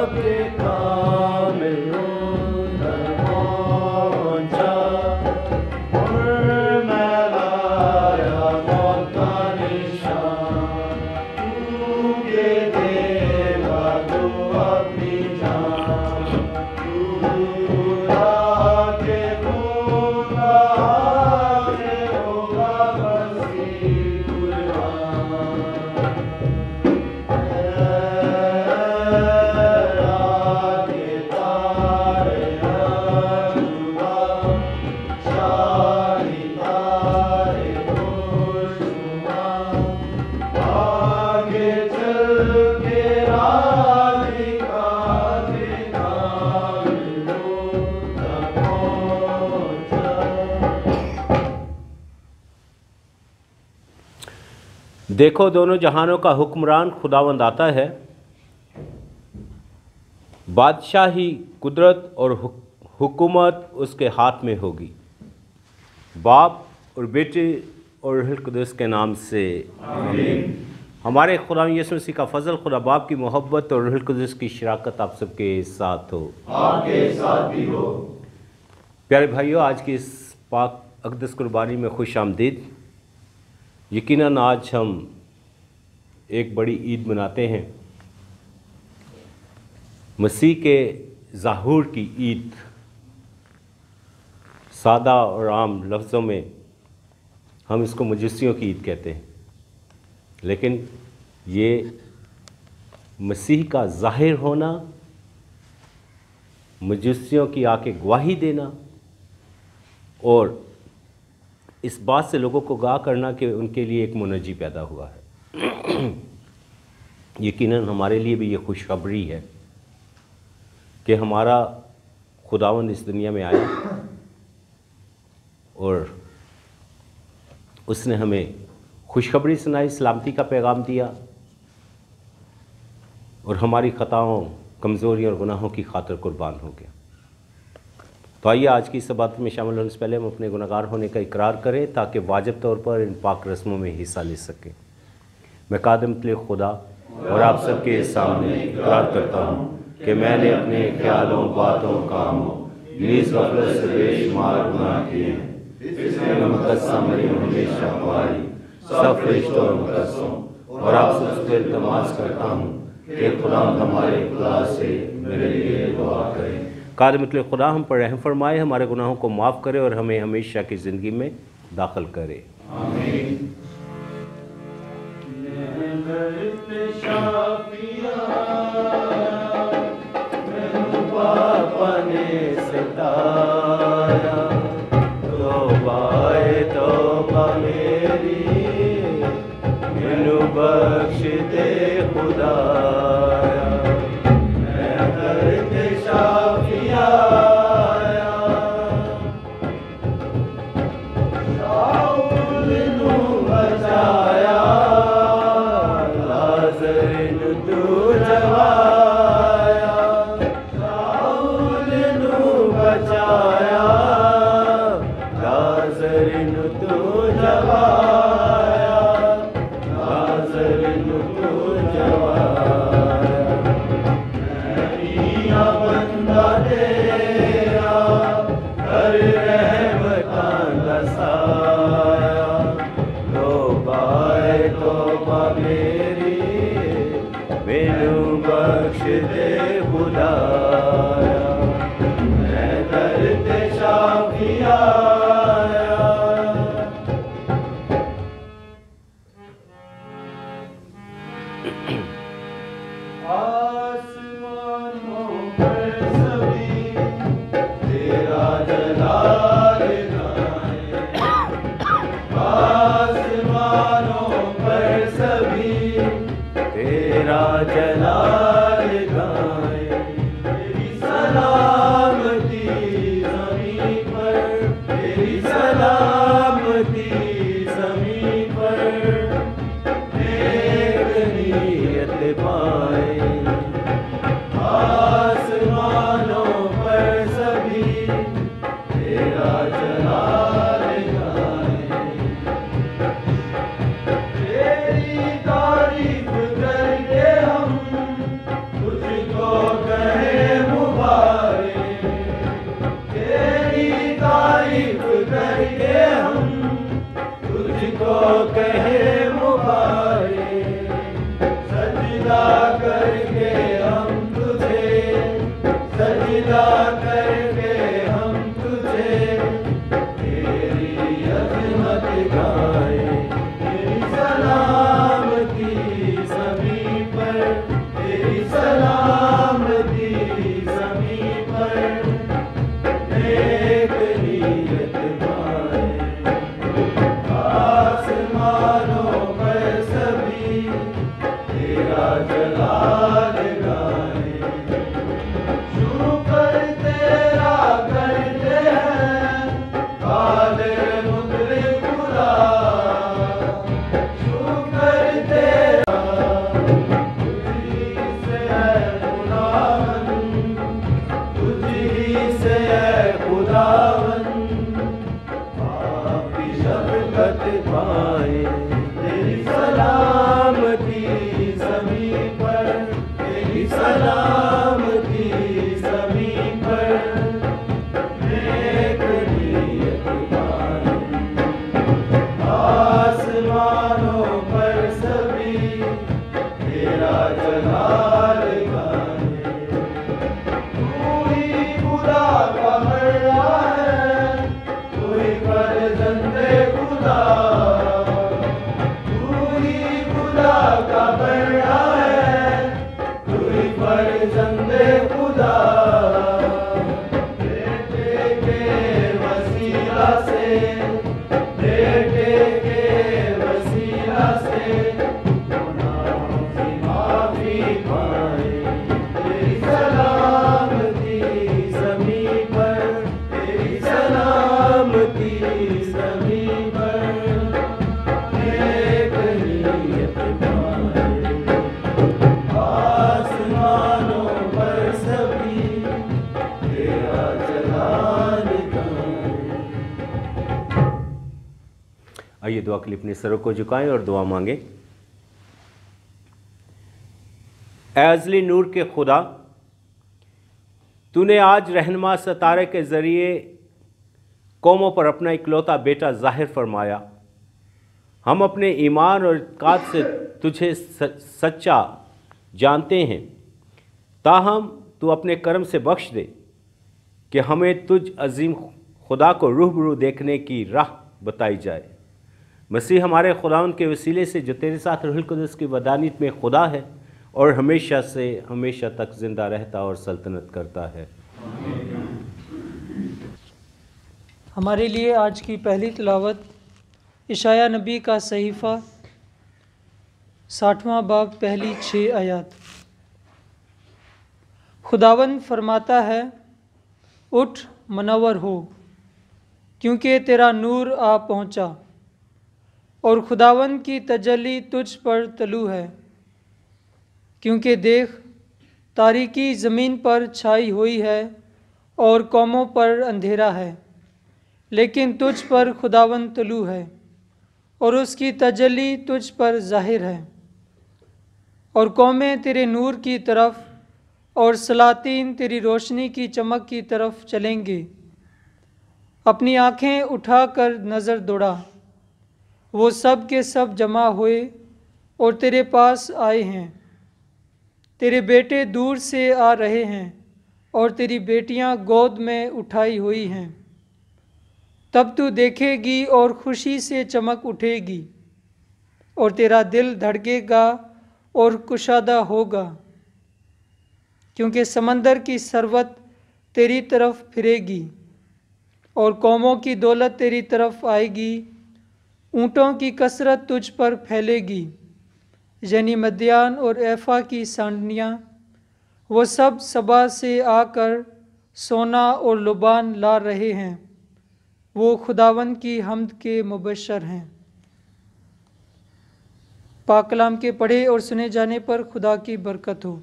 के कामिल तक पहुंचा और मैं लाया मौत का निशान तू के देगा तू अपनी जान खुदा के खून बहाके होगा मसीह कुर्बान देखो दोनों जहानों का हुक्मरान खुदावंद आता है। बादशाही कुदरत और हुकूमत उसके हाथ में होगी। बाप और बेटे और रूह कुदस के नाम से आमीन। हमारे खुदा यीशु मसीह का फजल, खुदा बाप की मोहब्बत और रूह कुदस की शराकत आप सबके साथ हो, आपके साथ भी हो। प्यारे भाइयों, आज की इस पाक अक़दस कुर्बानी में खुश आमदीद। यकीनन आज हम एक बड़ी ईद मनाते हैं, मसीह के ज़ाहूर की ईद। सादा और आम लफ्ज़ों में हम इसको मजूसियों की ईद कहते हैं, लेकिन ये मसीह का ज़ाहिर होना, मजूसियों की आके गवाही देना और इस बात से लोगों को आगाह करना कि उनके लिए एक मुनज्जी पैदा हुआ है। यकीनन हमारे लिए भी ये खुशखबरी है कि हमारा खुदावंद इस दुनिया में आया और उसने हमें खुशखबरी सुनाई, सलामती का पैगाम दिया और हमारी ख़ताओं, कमज़ोरियों और गुनाहों की खातिर कुर्बान हो गया। तो आइए आज की इस बात में शामिल होने से पहले हम अपने गुनहगार होने का इकरार करें ताकि वाजिब तौर पर इन पाक रस्मों में हिस्सा ले सकें। मैं कादिम खुदा और आप सबके सामने इकरार करता हूँ कि मैंने अपने ख्यालों, बातों, कामों, नीज़ गफलत से बेशुमार गुनाह किए हैं। इसलिए मुक़द्दसा मरियम हमेशा हमारी सब फरिश्तों और मुक़द्दसों और आप सबसे इल्तिमास करता हूँ कि खुदा हमारे खुदा से मेरे लिए दुआ करें। कादिम खुदा हम पर रहम फरमाए, हमारे गुनाहों को माफ़ करे और हमें हमेशा की ज़िंदगी में दाखिल करे। आमीन। पापा ने सताया तौबाए तौबा मेरी, मैनू बख्श दे खुदाया। मैं दर्द शाफिया शाऊल नू बचाया, लाज़र नू तू जगाया, शाऊल नू बचाया, लाज़र नू तू जगाया, लाज़र नू तू जगाया। मैं बंदा तेरा कर रहमतां दा साया, तौबाए तौबा मेरी, मैनू बख्श दे खुदाया। मैं दर्द शाफिया आसमानों पर सभी तेरा जलाल गाए, आसमानों पर सभी तेरा जलाल गाए। सलामती ज़मीन पर नेक नियत पाए। आसमानों पर सभी तेरा जलाल गाए। तू ही खुदा का बड़ा है, तू ही फर्जंदे खुदा। तू ही खुदा का बड़ा है, तू ही फर्जंदे खुदा। बेटे के वसीला से, बेटे के वसीला से गुनाहों की माफी पाए। तेरी सलामती ज़मीन पर, तेरी सलामती ज़मीन पर नेक नियत पाए। आसमानों पर सभी तेरा जलाल गाए। आइए दुआ के लिए अपने सरों को झुकाएं और दुआ मांगें। ऐ अज़ली नूर के खुदा, तूने आज रहनुमा सितारे के ज़रिए कौमों पर अपना इकलौता बेटा ज़ाहिर फरमाया। हम अपने ईमान और इत्क़ाद से तुझे सच्चा जानते हैं, ताहम तू अपने करम से बख्श दे कि हमें तुझ अज़ीम खुदा को रूबरू देखने की राह बताई जाए। मसीह हमारे खुदावंद के वसीले से जो तेरे साथ रूहुल कुद्दुस की वदानियत में खुदा है और हमेशा से हमेशा तक ज़िंदा रहता और सल्तनत करता है। हमारे लिए आज की पहली तिलावत इशाया नबी का सहीफ़ा 60वां बाब पहली 6 आयत। खुदावंद फरमाता है, उठ मनव्वर हो, क्योंकि तेरा नूर आ पहुँचा और खुदावंद की तजल्ली तुझ पर तलू है। क्योंकि देख, तारीकी ज़मीन पर छाई हुई है और कौमों पर अंधेरा है, लेकिन तुझ पर खुदावंद तलू है और उसकी तजल्ली तुझ पर ज़ाहिर है। और कौमें तेरे नूर की तरफ और सलातीन तेरी रोशनी की चमक की तरफ चलेंगे। अपनी आँखें उठाकर नज़र दौड़ा, वो सब के सब जमा हुए और तेरे पास आए हैं। तेरे बेटे दूर से आ रहे हैं और तेरी बेटियां गोद में उठाई हुई हैं। तब तू देखेगी और खुशी से चमक उठेगी और तेरा दिल धड़केगा और कुशादा होगा, क्योंकि समंदर की सरवत तेरी तरफ फिरेगी और कौमों की दौलत तेरी तरफ आएगी। ऊँटों की कसरत तुझ पर फैलेगी, यानी मद्यान और एफा की सांडनियाँ। वो सब सबा से आकर सोना और लुबान ला रहे हैं। वो खुदावंद की हम्द के मुबशर हैं। पाक कलाम के पढ़े और सुने जाने पर खुदा की बरकत हो।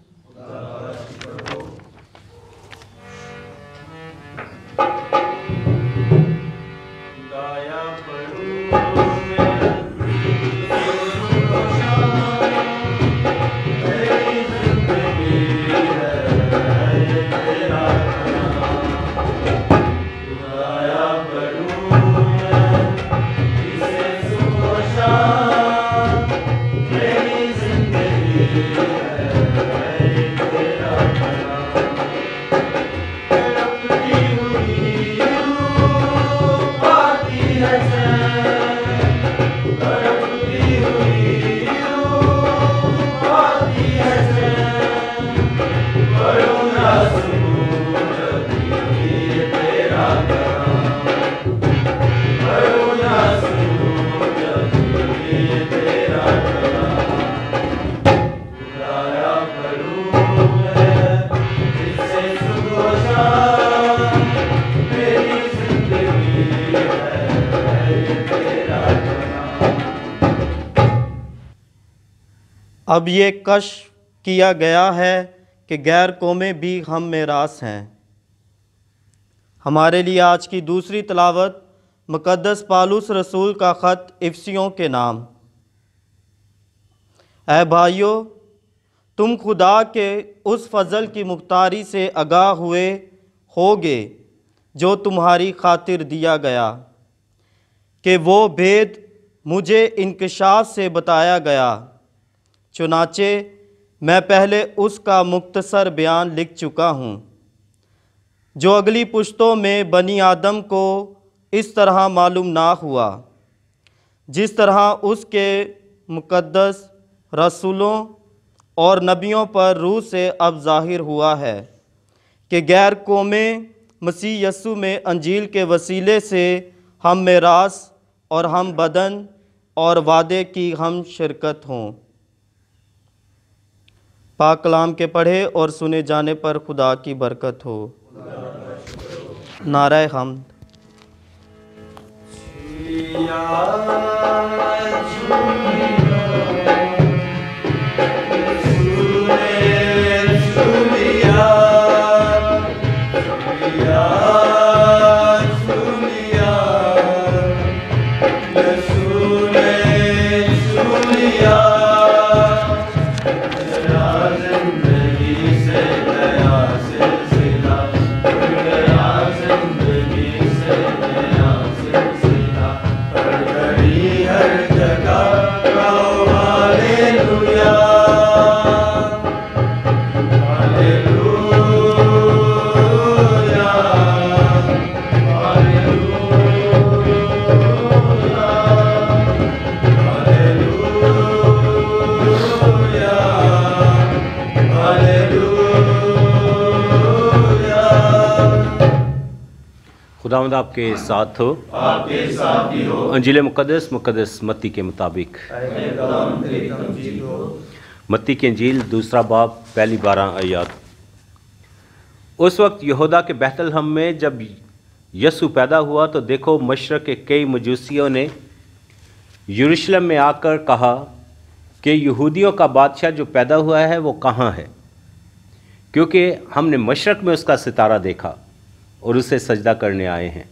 अब ये कश्फ किया गया है कि गैर कौमें भी हम में रास हैं। हमारे लिए आज की दूसरी तिलावत मुक़द्दस पालूस रसूल का ख़त इफसियों के नाम। ऐ भाइयों, तुम खुदा के उस फजल की मुख्तारी से आगाह हुए होगे जो तुम्हारी खातिर दिया गया, कि वो भेद मुझे इंकशाफ से बताया गया। चुनाचे मैं पहले उसका मुख्तसर बयान लिख चुका हूँ, जो अगली पुश्तों में बनी आदम को इस तरह मालूम ना हुआ, जिस तरह उसके मुक़द्दस रसूलों और नबियों पर रूह से अब ज़ाहिर हुआ है कि गैर कौमें मसीह यस्सु में अंजील के वसीले से हम मेरास और हम बदन और वादे की हम शिरकत हों। पाक कलाम के पढ़े और सुने जाने पर खुदा की बरकत हो। नारे हम्द। खुदावंद आपके साथ हो, आपके साथ ही हो। अंजील मुक़द्दस मत्ती के मुताबिक। मत्ती की अंजील दूसरा बाब पहली 12 आयत। उस वक्त यहूदा के बैतलहम में जब यस्सु पैदा हुआ तो देखो मशरक़ के कई मजूसियों ने यरूशलेम में आकर कहा कि यहूदियों का बादशाह जो पैदा हुआ है वो कहाँ है, क्योंकि हमने मशरक़ में उसका सितारा देखा और उसे सजदा करने आए हैं।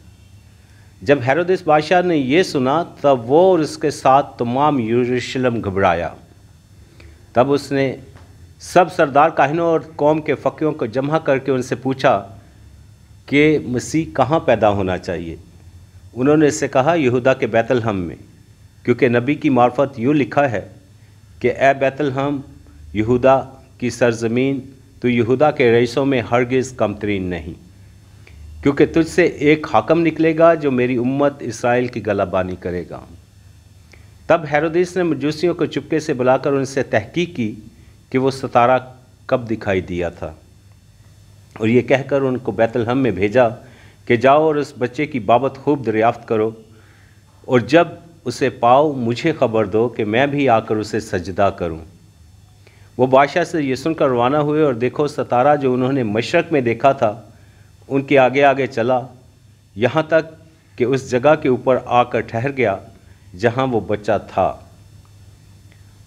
जब हेरोदेस बादशाह ने ये सुना तब वो और उसके साथ तमाम यरूशलेम घबराया। तब उसने सब सरदार काहिनों और कौम के फ़कीहों को जमा करके उनसे पूछा कि मसीह कहाँ पैदा होना चाहिए। उन्होंने इससे कहा, यहूदा के बैतलहम में, क्योंकि नबी की मार्फत यूँ लिखा है कि ए बैतलहम यहूदा की सरज़मीन, तो यहूदा के रईसों में हरगिज़ कमतरीन नहीं, क्योंकि तुझसे एक हाकम निकलेगा जो मेरी उम्मत इसराइल की गलाबानी करेगा। तब हेरोदेस ने मजूसियों को चुपके से बुलाकर उनसे तहकीक की कि वो सितारा कब दिखाई दिया था, और ये कहकर उनको बैतलहम में भेजा कि जाओ और उस बच्चे की बाबत खूब दरियाफ्त करो, और जब उसे पाओ मुझे ख़बर दो कि मैं भी आकर उसे सजदा करूं। वो बादशाह से ये सुनकर रवाना हुए, और देखो सितारा जो उन्होंने मशरक़ में देखा था उनके आगे आगे चला, यहाँ तक कि उस जगह के ऊपर आकर ठहर गया जहाँ वो बच्चा था।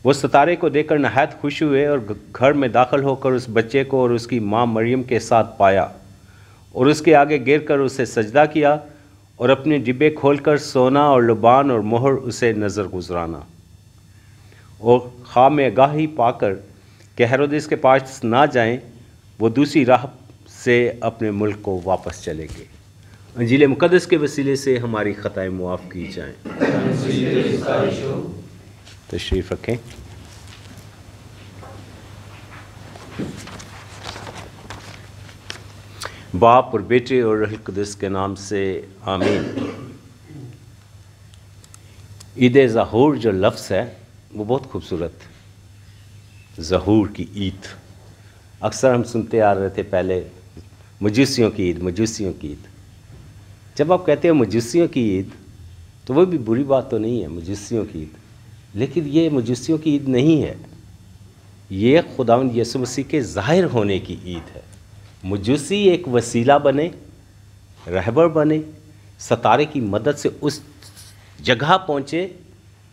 वो सितारे को देखकर नहायत खुश हुए और घर में दाखिल होकर उस बच्चे को और उसकी माँ मरियम के साथ पाया, और उसके आगे गिर कर उसे सजदा किया, और अपने डिब्बे खोलकर सोना और लुबान और मोहर उसे नज़र गुजराना, और खामगाही पाकर कि हेरोदेस के पास ना जाएं, वो दूसरी राह से अपने मुल्क को वापस चले गए। अंजील मुक़द्दस के वसीले से हमारी ख़ताएं मुआफ़ की जाएं। तशरीफ़ रखें। बाप और बेटे और रूह कुद्दुस के नाम से आमीन। ईद ज़हूर जो लफ्ज़ है वो बहुत खूबसूरत है। ज़हूर की ईद अक्सर हम सुनते आ रहे थे पहले, मजूसियों की ईद, मजूसियों की ईद। जब आप कहते हो मजूसियों की ईद तो वो भी बुरी बात तो नहीं है, मजूसियों की ईद, लेकिन ये मजूसियों की ईद नहीं है, ये खुदावंद यीशु मसीह के ज़ाहिर होने की ईद है। मजूसी एक वसीला बने, रहबर बने, सितारे की मदद से उस जगह पहुँचे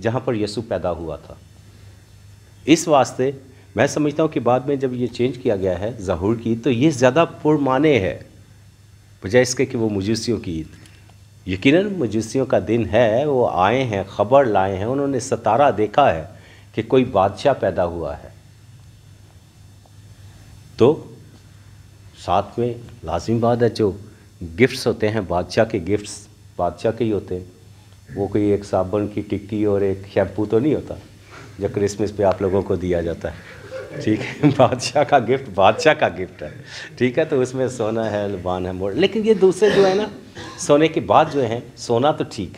जहाँ पर यीशु पैदा हुआ था। इस वास्ते मैं समझता हूँ कि बाद में जब ये चेंज किया गया है ज़हूर की, तो ये ज़्यादा पुरमाने है बजाय इसके कि वो मजूसियों की ईद। यकीनन मजूसियों का दिन है, वो आए हैं, ख़बर लाए हैं, उन्होंने सितारा देखा है कि कोई बादशाह पैदा हुआ है। तो साथ में लाजिम बात है, जो गिफ्ट्स होते हैं बादशाह के, गिफ्ट्स बादशाह के ही होते हैं। वो कोई एक साबुन की टिक्की और एक शैम्पू तो नहीं होता जो क्रिसमस पे आप लोगों को दिया जाता है, ठीक है। बादशाह का गिफ्ट बादशाह का गिफ्ट है, ठीक है। तो उसमें सोना है, लबान है, मोड़। लेकिन ये दूसरे जो है ना, सोने के बाद जो है, सोना तो ठीक,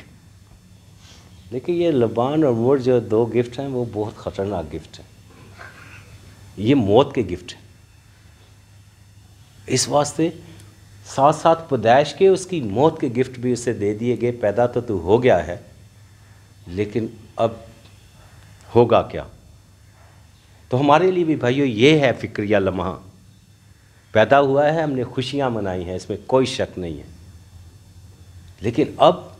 लेकिन ये लबान और मोड़ जो दो गिफ्ट हैं वो बहुत ख़तरनाक गिफ्ट हैं। ये मौत के गिफ्ट हैं। इस वास्ते साथ साथ पैदाइश के उसकी मौत के गिफ्ट भी उसे दे दिए गए। पैदा तो तू हो गया है, लेकिन अब होगा क्या? तो हमारे लिए भी भाइयों ये है फ़िक्रिया लम्हा। पैदा हुआ है, हमने खुशियाँ मनाई हैं, इसमें कोई शक नहीं है। लेकिन अब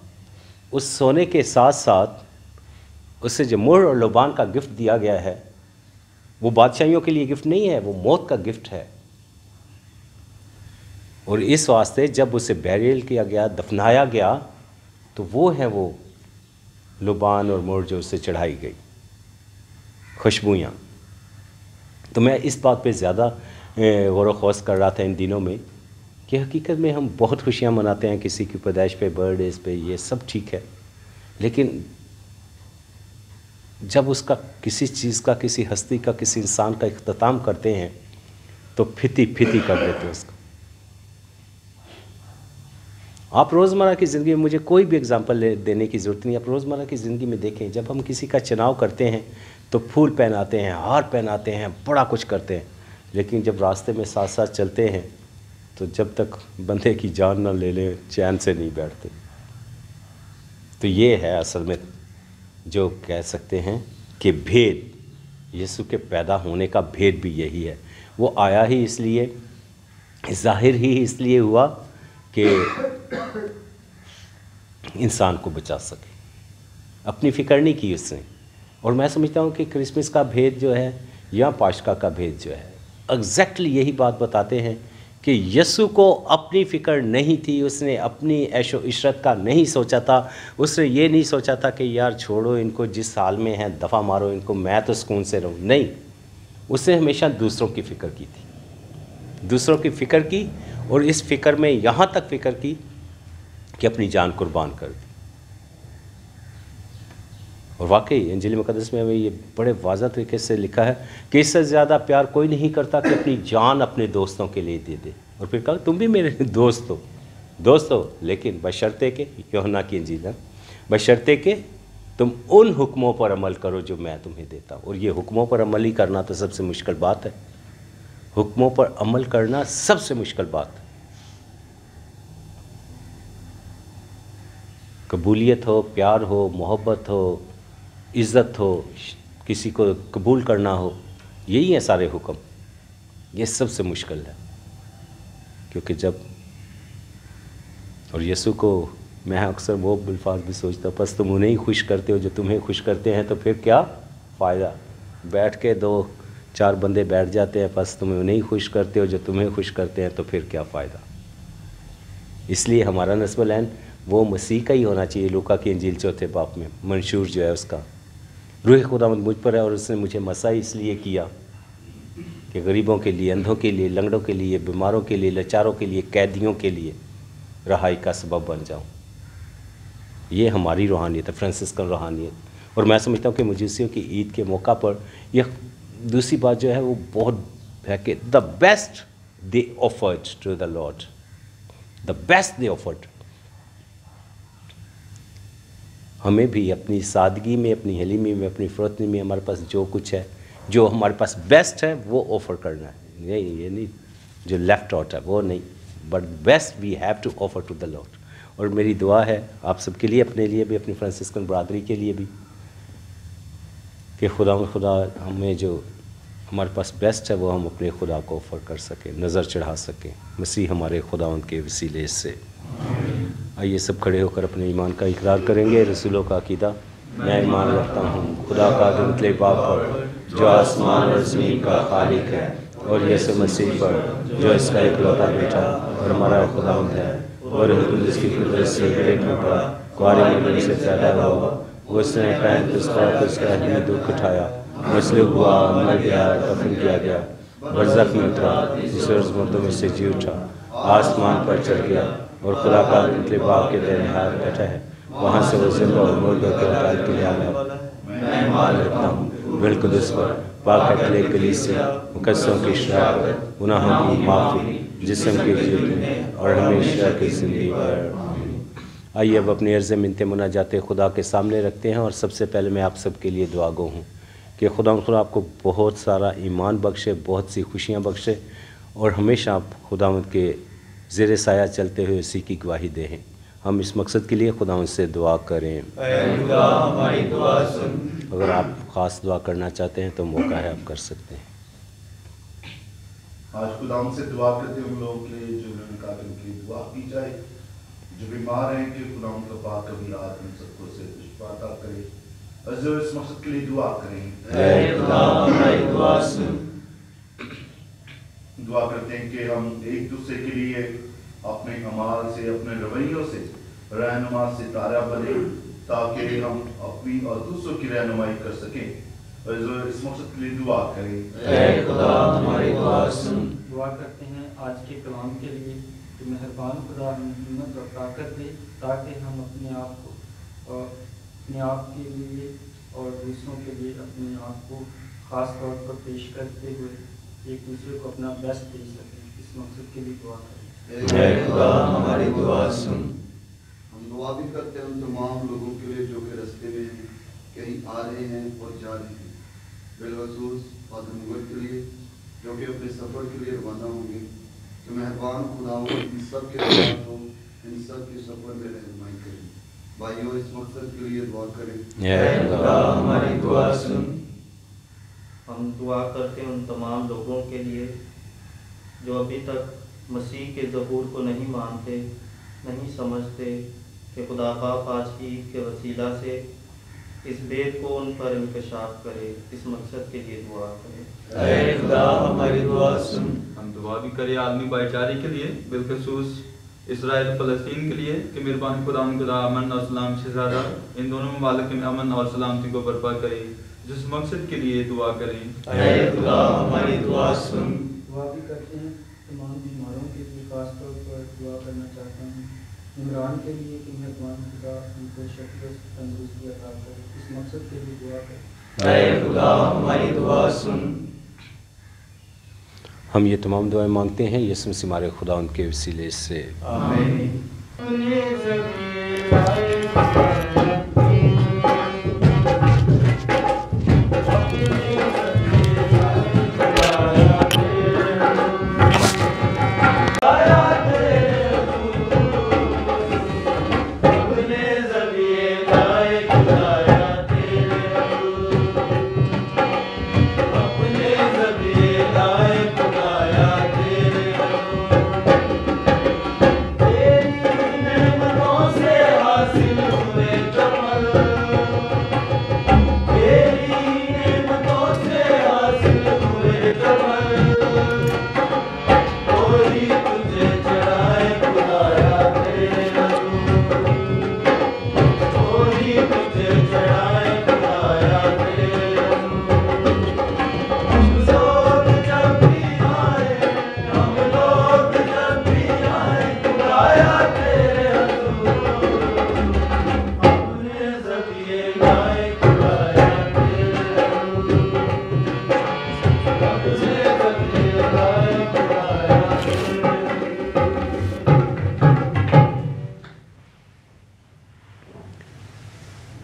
उस सोने के साथ साथ उसे जो मोहर और लबान का गिफ्ट दिया गया है, वो बादशाहियों के लिए गिफ्ट नहीं है, वो मौत का गिफ्ट है। और इस वास्ते जब उसे बैरियल किया गया, दफनाया गया, तो वो है वो लबान और मोहर जो उसे चढ़ाई गई, खुशबुयाँ। तो मैं इस बात पे ज़्यादा गौर व खौस कर रहा था इन दिनों में कि हकीकत में हम बहुत खुशियाँ मनाते हैं किसी की पैदाइश पे, बर्थडेज़ पे, ये सब ठीक है। लेकिन जब उसका किसी चीज़ का, किसी हस्ती का, किसी इंसान का इख्तिताम करते हैं तो फिती फिती कर देते हैं उसका। आप रोज़मर्रा की ज़िंदगी में, मुझे कोई भी एग्जांपल देने की ज़रूरत नहीं, आप रोज़मर्रा की ज़िंदगी में देखें, जब हम किसी का चुनाव करते हैं तो फूल पहनाते हैं, हार पहनाते हैं, बड़ा कुछ करते हैं। लेकिन जब रास्ते में साथ साथ चलते हैं तो जब तक बंदे की जान ना ले लें, चैन से नहीं बैठते। तो ये है असल में जो कह सकते हैं कि भेद, यीशु के पैदा होने का भेद भी यही है। वो आया ही इसलिए, ज़ाहिर ही इसलिए हुआ कि इंसान को बचा सके। अपनी फ़िक्र नहीं की उसने। और मैं समझता हूँ कि क्रिसमस का भेद जो है या पाशका का भेद जो है, एग्जैक्टली यही बात बताते हैं कि यीशु को अपनी फ़िक्र नहीं थी, उसने अपनी ऐशो इशरत का नहीं सोचा था। उसने ये नहीं सोचा था कि यार छोड़ो इनको, जिस हाल में हैं दफ़ा मारो इनको, मैं तो सुकून से रहूँ। नहीं, उसने हमेशा दूसरों की फ़िक्र की थी, दूसरों की फ़िक्र की। और इस फ़िक्र में यहाँ तक फ़िक्र की कि अपनी जान कुर्बान कर दी। और वाकई इंजील मुक़द्दस में हमें ये बड़े वाज़ह तरीके से लिखा है कि इससे ज़्यादा प्यार कोई नहीं करता कि अपनी जान अपने दोस्तों के लिए दे दे। और फिर कहा तुम भी मेरे दोस्त हो, लेकिन बशर्ते के, यूहन्ना की इंजील है, बशर्ते के तुम उन हुक्मों पर अमल करो जो मैं तुम्हें देता हूँ। और ये हुक्मों पर अमल ही करना तो सबसे मुश्किल बात है। हुक्मों पर अमल करना सबसे मुश्किल बात है। कबूलियत हो, प्यार हो, मोहब्बत हो, इज़्ज़त हो, किसी को कबूल करना हो, यही है सारे हुक्म। ये सबसे मुश्किल है। क्योंकि जब, और यीशु को मैं अक्सर वो अल्फाज भी सोचता हूँ, बस तुम उन्हें ही खुश करते हो जो तुम्हें खुश करते हैं, तो फिर क्या फ़ायदा? बैठ के 2-4 बंदे बैठ जाते हैं, बस तुम उन्हें ही खुश करते हो जो तुम्हें खुश करते हैं, तो फिर क्या फ़ायदा? इसलिए हमारा नस्बुल-ऐन वो मसीह का ही होना चाहिए। लूका की इंजील 4 बाब में मंशूर जो है उसका, रूह खुदावंद मुझ पर है और उसने मुझे मसीह इसलिए किया कि गरीबों के लिए, अंधों के लिए, लंगड़ों के लिए, बीमारों के लिए, लाचारों के लिए, कैदियों के लिए रहाई का सबब बन जाऊं। ये हमारी रूहानियत है, फ्रांसिस्कन रूहानियत। और मैं समझता हूँ कि मजूसियों की ईद के मौका पर यह दूसरी बात जो है वो बहुत है कि the best they offered to the lord, the best they offered. हमें भी अपनी सादगी में, अपनी हलीमी में, अपनी फ़रोतनी में हमारे पास जो कुछ है, जो हमारे पास बेस्ट है, वो ऑफ़र करना है। ये नहीं जो लेफ़्ट आउट है वो नहीं, but best we have to offer to the lord. और मेरी दुआ है आप सबके लिए, अपने लिए भी, अपनी फ्रांसिस्कन बरादरी के लिए भी, कि खुदा हमें जो हमारे पास बेस्ट है वो हम अपने खुदा को ऑफ़र कर सकें, नज़र चढ़ा सकें मसीह हमारे खुदावंद के वसीले से। आइए सब खड़े होकर अपने ईमान का इकरार करेंगे। रसूलों का अकीदा। मैं ईमान रखता हूँ खुदा का अज़मतले बाप पर जो आसमान और ज़मीन का खालिक है, और यीशु मसीह पर जो इसका इकलौता बेटा और हमारा खुदावंद है, और कुदस की कुदरत से पेट में पड़ा, कुआरी मरियम से पैदा हुआ, उसने पैंतीस उसका दुख उठाया, मसलूब हुआ, मर गया, दफन किया गया, बरज़ख में उतरा, जिस रोज़ मुर्दों में से जी उठा, आसमान पर चढ़ गया और खुदा का मतलब बाप के दाहिने हाथ बैठा है। वहाँ से वो ज़िंदा और मुर्दों के उतार के लिए आने वाला मैं मान रखता हूँ बिल कुदस पर, पाक अहले कलीसिया, मुकद्दसों की शराबत, गुनाहों की माफ़ी, जिस्म की जीतने और हमेशा की ज़िंदगी पर। आइए अब अपनी अर्ज़ मिन्नतें मुनाजाते खुदा के सामने रखते हैं। और सबसे पहले मैं आप सब के लिए दुआ गो हूँ कि खुदा आपको बहुत सारा ईमान बख्शे, बहुत सी खुशियाँ बख्शे और हमेशा आप खुदावंद के ज़ेर साया चलते हुए उसी की गवाही दें। हम इस मकसद के लिए खुदावंद से दुआ करें। खुदा हमारी दुआ सुन। अगर आप ख़ास दुआ करना चाहते हैं तो मौका है, आप कर सकते हैं। आज खुदाम से दुआ करते हैं उन लोगों के लिए जो निकाल उनकी दुआ की जाए, जो बीमार हैं कि खुदाम का पाक कभी रात में सबको से शिफा करे। जो इस मकसद के लिए दुआ करें। खुदा हमारी दुआ सुन। दुआ करते हैं कि हम एक दूसरे के लिए अपने अमाल से, अपने रवैयों से रहनुमा सितारा बने, ताकि हम अपनी और दूसरों की रहनुमाई कर सकें। जो इस मकसद के लिए दुआ करें। खुदा हमारी दुआ सुन। दुआ करते हैं आज के कलाम के लिए कि मेहरबान खुदा हमें हिम्मत और ताकत दे, ताकि हम अपने आप के लिए और दूसरों के लिए अपने आप को ख़ास तौर पर पेश करते हुए एक दूसरे को अपना बेस्ट दे सकें। इस मकसद के लिए दुआ करें। खुदा हमारी दुआ सुन। हम दुआ भी करते हैं उन तमाम लोगों के लिए जो कि रास्ते में कहीं आ रहे हैं और जा रहे हैं, बिलखसूस फादर मुगल के लिए जो कि अपने सफ़र के लिए रवाना होंगे। तो मेहरबान खुदा इन सब के साथ हो, इन सब के सफ़र में रहनुमाई करें। भाइयों इस मकसद के लिए दुआ करें। खुदा हमारी दुआ सुन। हम दुआ करते हैं उन तमाम लोगों के लिए जो अभी तक मसीह के ज़हूर को नहीं मानते, नहीं समझते, कि खुदा बाप आज की ईद के वसीला से इस भेद को उन पर इंकशाफ करे। इस मकसद के लिए दुआ करें। खुदा हमारी दुआ सुन। हम दुआ भी करें आलमी भाईचारे के लिए, बिलखसूस इसराइल फ़लस्तीन के लिए कि मेहरबान खुदा अमन और सलाम से ज़्यादा इन दोनों ममालिक में अमन और सलामती को बर्पा करे। जिस मकसद के लिए दुआ करें। खुदा हमारी दुआ सुन। दुआ भी करते हैं तमाम बीमारों के लिए, खास तौर पर दुआ करना चाहता हूँ इमरान के लिए कि मेहरबान खुदा उनको शक्ति तंदुरुस्ती अता करे। इस मकसद के लिए दुआ करें। खुदा हमारी दुआ सुन। हम ये तमाम दुआएं मांगते हैं यीशु मसीह हमारे खुदा उनके वसीले से। आमीन।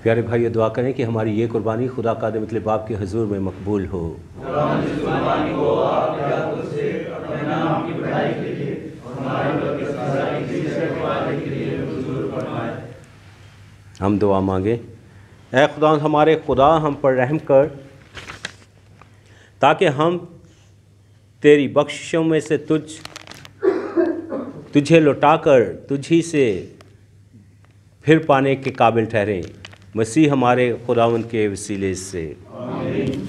प्यारे भाई दुआ करें कि हमारी ये कुर्बानी खुदा का मतलब बाप के हुजूर में मकबूल हो। हम दुआ मांगे। ऐ खुदा हमारे खुदा हम पर रहम कर, ताकि हम तेरी बख्शिशों में से तुझे लौटाकर तुझी से फिर पाने के काबिल ठहरें, मसीह हमारे खुदावंद के वसीले से।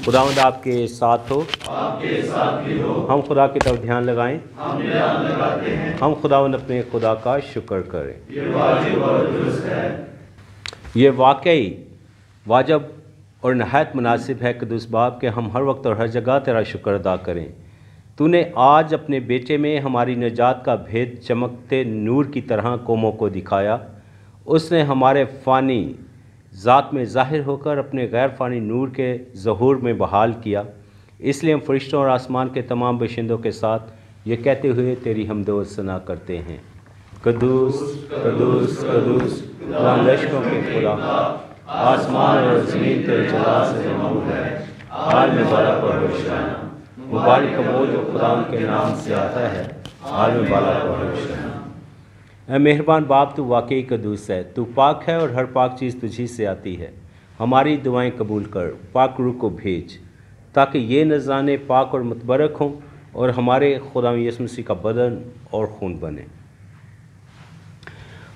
खुदावंद आपके साथ हो, आपके साथ भी हो। हम खुदा की तरफ ध्यान लगाएं। हम ध्यान लगाते हैं। हम खुदावंद अपने खुदा का शुक्र करें। ये वाजिब और दुरुस्त है। ये वाकई वाजब और नहायत मुनासिब है कदूस बाप के हम हर वक्त और हर जगह तेरा शुक्र अदा करें, तूने आज अपने बेटे में हमारी निजात का भेद चमकते नूर की तरह कौमों को दिखाया। उसने हमारे फ़ानी ज़ात में ज़ाहिर होकर अपने गैर फ़ानी नूर के ज़हूर में बहाल किया। इसलिए हम फरिश्तों और आसमान के तमाम बाशिंदों के साथ ये कहते हुए तेरी हम्दो सना करते हैं, कदूस कदूस कदूस खुदा लश्करों के खुदा, आसमान और ज़मीन तेरे जलाल से ममलूक है। हाल में बाला पर होशाना, मुबारक वो जो खुदा उनके नाम से आता है। हाल में बाला पर होशाना। ऐ मेहरबान बाप, तू वाकई कदूस है, तू पाक है और हर पाक चीज़ तुझी से आती है। हमारी दुआएं कबूल कर, पाक रूह को भेज ताकि ये नज़राने पाक और मुतबरक हों और हमारे खुदा यीशु मसीह का बदन और खून बने।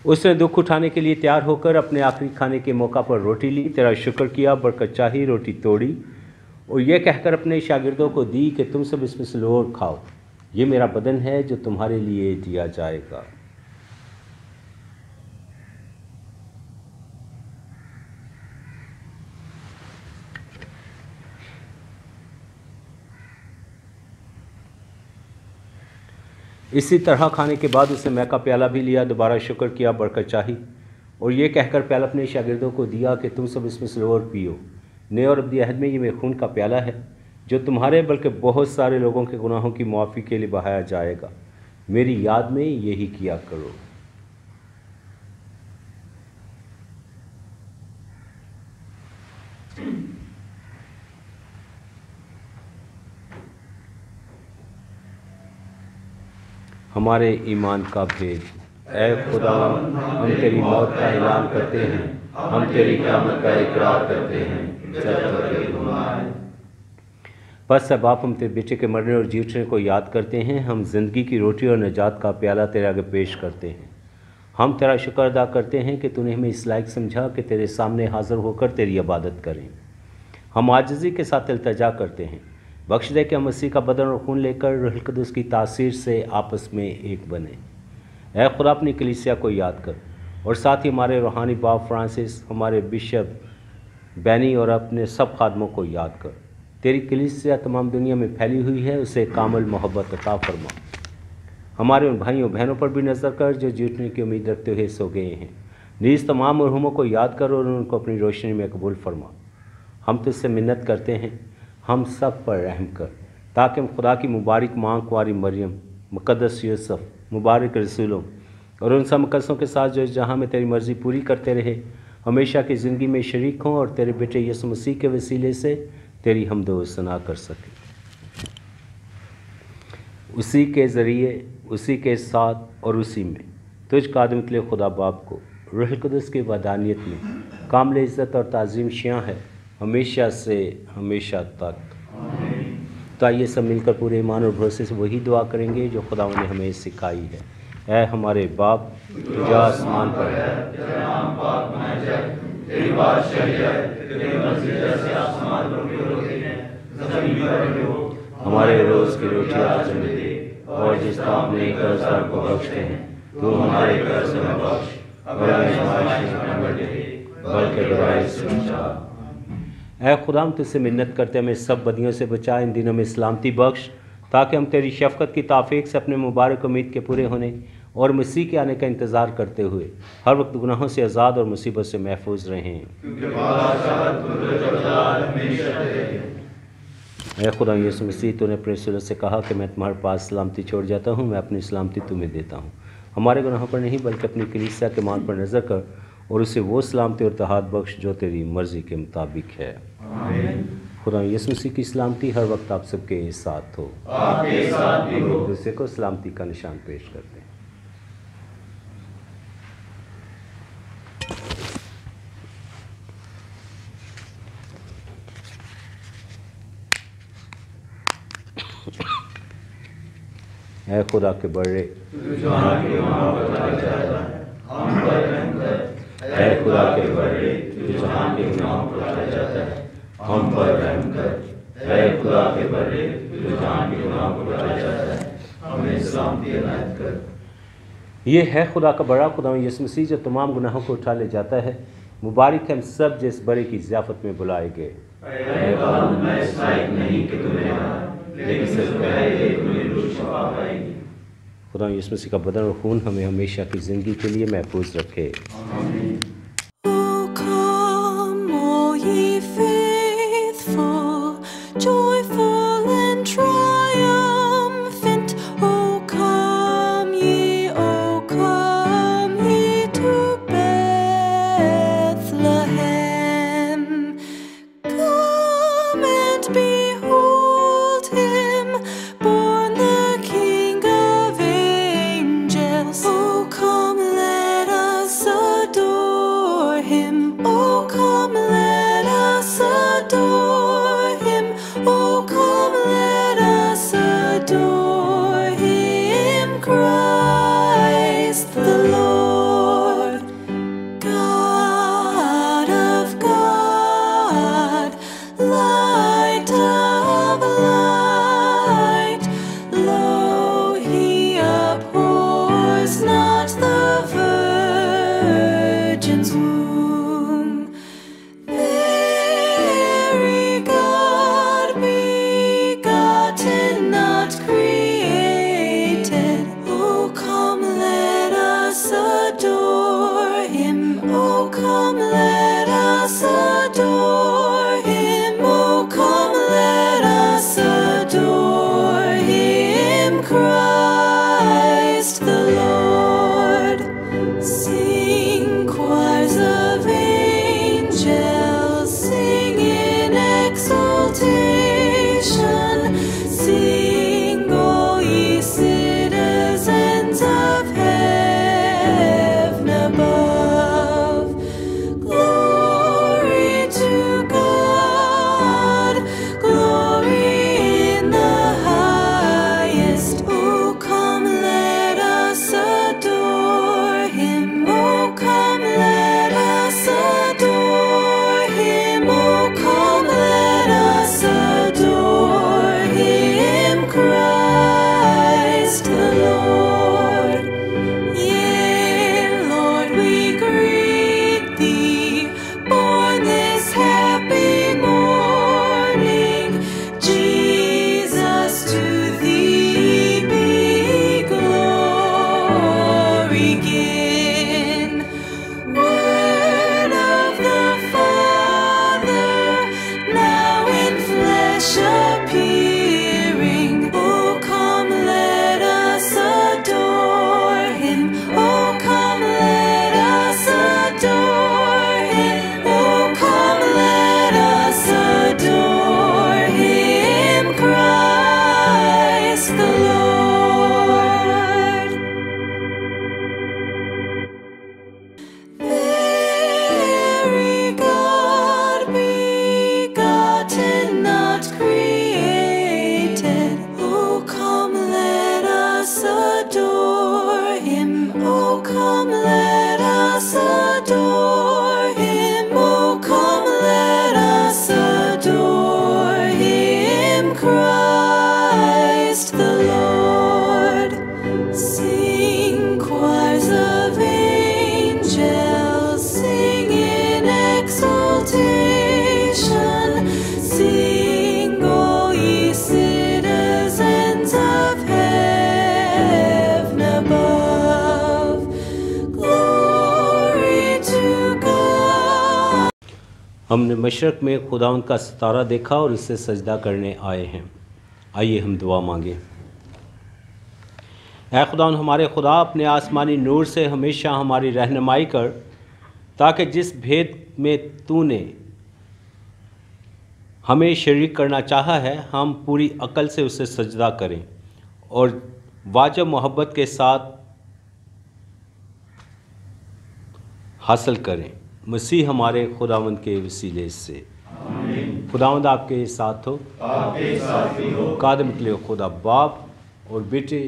उसने दुख उठाने के लिए तैयार होकर अपने आखिरी खाने के मौका पर रोटी ली, तेरा शुक्र किया, बरकत चाही, रोटी तोड़ी और यह कहकर अपने शागिर्दों को दी कि तुम सब इसमें से लो और खाओ, ये मेरा बदन है जो तुम्हारे लिए दिया जाएगा। इसी तरह खाने के बाद उसने मैं का प्याला भी लिया, दोबारा शुक्र किया, बरकत चाही और ये कहकर प्याला अपने शागिर्दों को दिया कि तुम सब इसमें से लो और पियो। नए और अब्दी अहद में ये मेरे खून का प्याला है जो तुम्हारे बल्कि बहुत सारे लोगों के गुनाहों की मुआफ़ी के लिए बहाया जाएगा। मेरी याद में यही किया करो। हमारे ईमान का भेद। ऐ खुदा, हम तेरी मौत का ऐलान करते हैं, हम तेरी क़यामत का इकरार करते हैं जब तक कि तुम आए। बस अब आप हम तेरे बेटे के मरने और जी उठने को याद करते हैं। हम ज़िंदगी की रोटी और निजात का प्याला तेरे आगे पेश करते हैं। हम तेरा शुक्र अदा करते हैं कि तूने हमें इस लायक समझा कि तेरे सामने हाज़िर होकर तेरी इबादत करें। हम आजिज़ी के साथ इल्तिजा करते हैं, बख्श दे कि हम मसीह का बदन और खून लेकर रूह कुद्दूस की तासीर से आपस में एक बने। ऐ खुदा, अपनी कलीसिया को याद कर और साथ ही हमारे रूहानी बाप फ्रांसिस, हमारे बिशप बैनी और अपने सब खादमों को याद कर। तेरी कलीसिया तमाम दुनिया में फैली हुई है, उसे कामिल मोहब्बत अता फरमा। हमारे उन भाइयों बहनों पर भी नज़र कर जो जीतने की उम्मीद रखते हुए सो गए हैं। नीज़ तमाम मरहूमों को याद कर और उनको अपनी रोशनी में कबूल फरमा। हम तुझसे मिन्नत करते हैं, हम सब पर रहम कर ताकि हम खुदा की मुबारक माँ कुंवारी मरियम, मुक़द्दस यूसुफ, मुबारक रसूलों और उन सब मुक़द्दसों के साथ जो जहाँ में तेरी मर्ज़ी पूरी करते रहे हमेशा की ज़िंदगी में शरीक हों और तेरे बेटे यीशु मसीह के वसीले से तेरी हम्दो सना कर सकें। उसी के ज़रिए, उसी के साथ और उसी में तुझ कादिम के लिए खुदा बाप को रूह कुद्दूस की वदानियत में कामिल इज़्ज़त और ताज़ीम शियाँ है हमेशा से हमेशा तक। तो आइए सब मिलकर पूरे ईमान और भरोसे से वही दुआ करेंगे जो खुदा ने हमें सिखाई है। ऐ हमारे बाप जो आसमान पर है, तेरा नाम पाक मना जाए, तेरी बादशाही आए, तेरी मर्ज़ी जैसे आसमान पर होती है ज़मीन पर भी हो। हमारे रोज़ की रोटी आज हमें दे और जिस तरह अपने कर्ज़दार को बख्शते हैं तो हमारे कर्ज़ में बख्श, और आज़माइश में न दे बल्कि बुराई से बचा। ऐ खुदा, हम तुझसे मिन्नत करते हमें सब बदियों से बचा, इन दिनों में सलामती बख्श ताकि हम तेरी शफ़क़त की ताफ़ीक से अपने मुबारक उम्मीद के पूरे होने और मसीह के आने का इंतज़ार करते हुए हर वक्त गुनाहों से आज़ाद और मुसीबत से महफूज रहें। ऐ खुदा यीशु मसीह, तूने अपने रसूल से कहा कि मैं तुम्हारे पास सलामती छोड़ जाता हूँ, मैं अपनी सलामती तुम्हें देता हूँ। हमारे गुनाहों पर नहीं बल्कि अपनी कलीसिया के मान पर नज़र कर और उसे वो सलामती और इत्तेहाद बख्श जो तेरी मर्ज़ी के मुताबिक है। खुदा यीशु मसीह की सलामती हर वक्त आप सबके साथ हो। आपके साथ भी हो। दूसरे को सलामती का निशान पेश करते हैं। ऐ खुदा के बड़े, ऐ खुदा के बड़े जो जहां के गुनाहों को उठाया जाता है, हम पर रहम कर। ऐ खुदा के बड़े जो जहां के गुनाहों को उठाया जाता है, हमें सलामती अनायत कर। ये है खुदा का बड़ा, खुदा यीशु मसीह जो तमाम गुनाहों को उठा ले जाता है। मुबारक हम सब जिस बड़े की ज़ियाफ़त में बुलाए गए। लेकिन सिर्फ एक मिनट में शिफा पाएगी। खुदा यीशु मसीह का बदन और खून हमें हमेशा की ज़िंदगी के लिए महफूज रखे। Oh, come, all ye faithful, joyful and triumphant. Oh, come ye to Bethlehem. Come and behold him, born the King of angels. Oh, come, let us adore him. Oh, come, let us adore him. Oh, come, let us adore him, Christ the Lord. God of God, light of light, lo, he abhors not the virgin's womb. Very God begotten, not created. Oh, come, let us adore him. Oh, come, let us adore him. Oh, come, let us adore him, Christ the Lord. Sing, choirs of angels, sing in exultation. Sing, all ye citizens of heaven above. Glory to God, glory in the highest. Oh, come, let us adore him. Oh, come, let us adore him. Oh, come, let us adore him, Christ the Lord. Yea, Lord, we greet thee, born this happy morning. Jesus, to thee be glory given. Word of the Father, now in flesh appearing. Oh, come, let us adore him. Oh, come, let us adore him. Oh, come, let us adore him, Christ the Lord. Very God begotten, not created. Oh, come, let us adore him. Oh, come, let us adore him. Oh, come, let us adore him, Christ the Lord. Sing, choirs of angels, sing in exultation. Sing, all ye citizens of heaven above. Glory to God. हमने मशरक़ में खुदावंद का सितारा देखा और उससे सजदा करने आए हैं। आइए हम दुआ मांगें। ऐ खुदावंद हमारे खुदा, अपने आसमानी नूर से हमेशा हमारी रहनुमाई कर, ताकि जिस भेद में तूने हमें शरीक करना चाहा है, हम पूरी अकल से उसे सजदा करें और वाजिब मोहब्बत के साथ हासिल करें। मसीह हमारे खुदावंद के वसीले से। खुदावंद आपके साथ हो, आपके साथ भी हो। कादम के लिए खुदा बाप और बेटे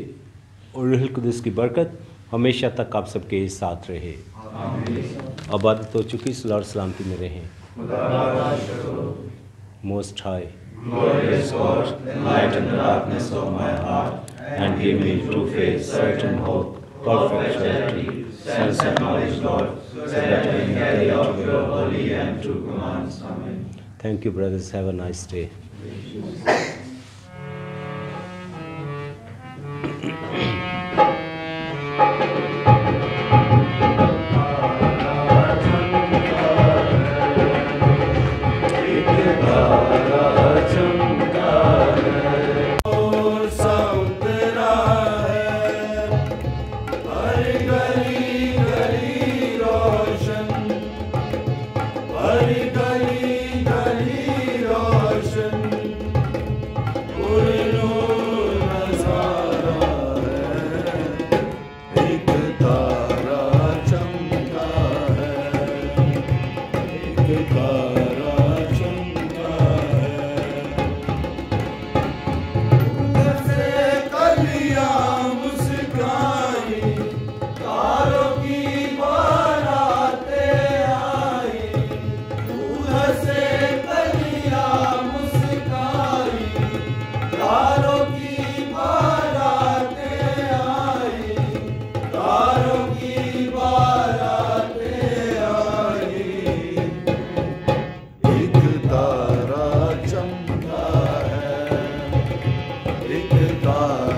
और रूह कुदस की बरकत हमेशा तक आप सबके साथ रहे। आबादत हो चुकी, सलाह और सलामती में रहें। Most High, Glorious God, enlighten the darkness of my heart and give me true faith, certain hope, perfect charity, sense and knowledge, Lord, so that I may carry out your holy and true commands. Amen. Thank you, brothers. Have a nice day. God.